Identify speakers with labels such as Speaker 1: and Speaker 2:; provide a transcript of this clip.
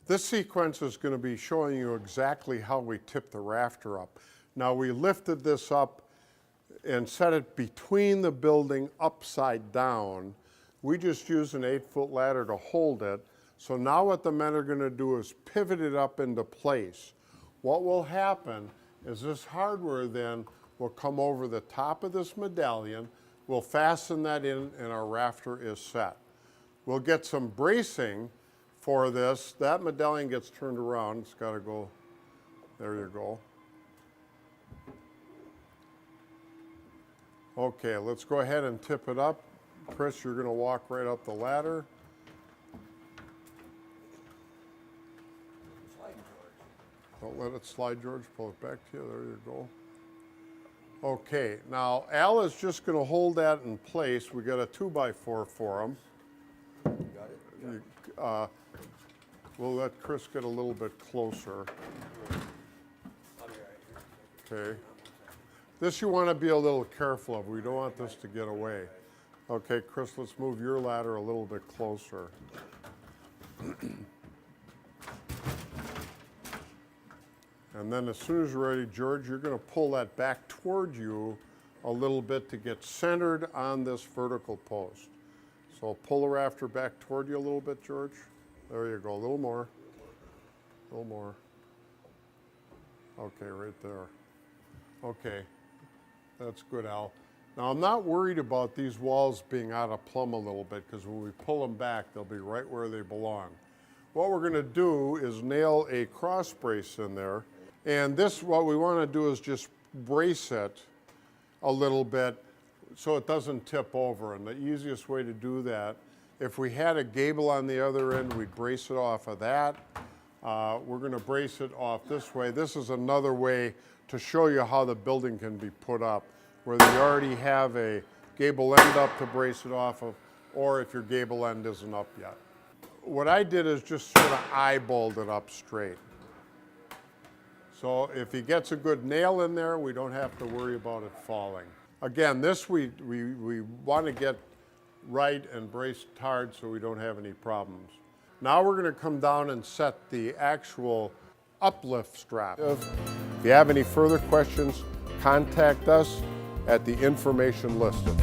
Speaker 1: This sequence is going to be showing you exactly how we tip the rafter up. Now we lifted this up and set it between the building upside down. We just used an 8-foot ladder to hold it. So now what the men are going to do is pivot it up into place. What will happen is this hardware then will come over the top of this medallion. We'll fasten that in and our rafter is set. We'll get some bracing for this. That medallion gets turned around. It's got to go, there you go. Okay, let's go ahead and tip it up. Chris, you're going to walk right up the ladder. Don't let it slide, George. Pull it back to you. There you go. Okay, now Al is just going to hold that in place. We got a 2x4 for him. Got it. We'll let Chris get a little bit closer. Okay. This you want to be a little careful of. We don't want this to get away. Okay, Chris, let's move your ladder a little bit closer. And then as soon as you're ready, George, you're going to pull that back toward you a little bit to get centered on this vertical post. So pull the rafter back toward you a little bit, George. There you go, a little more. A little more. Okay, right there. Okay, that's good, Al. Now I'm not worried about these walls being out of plumb a little bit, because when we pull them back, they'll be right where they belong. What we're going to do is nail a cross brace in there. And this, what we want to do is just brace it a little bit so it doesn't tip over. And the easiest way to do that, if we had a gable on the other end, we'd brace it off of that. We're going to brace it off this way. This is another way to show you how the building can be put up, where you already have a gable end up to brace it off of, or if your gable end isn't up yet. What I did is just sort of eyeballed it up straight. So if he gets a good nail in there, we don't have to worry about it falling. Again, this we want to get right and braced hard so we don't have any problems. Now we're going to come down and set the actual uplift strap. If you have any further questions, contact us at the information listed.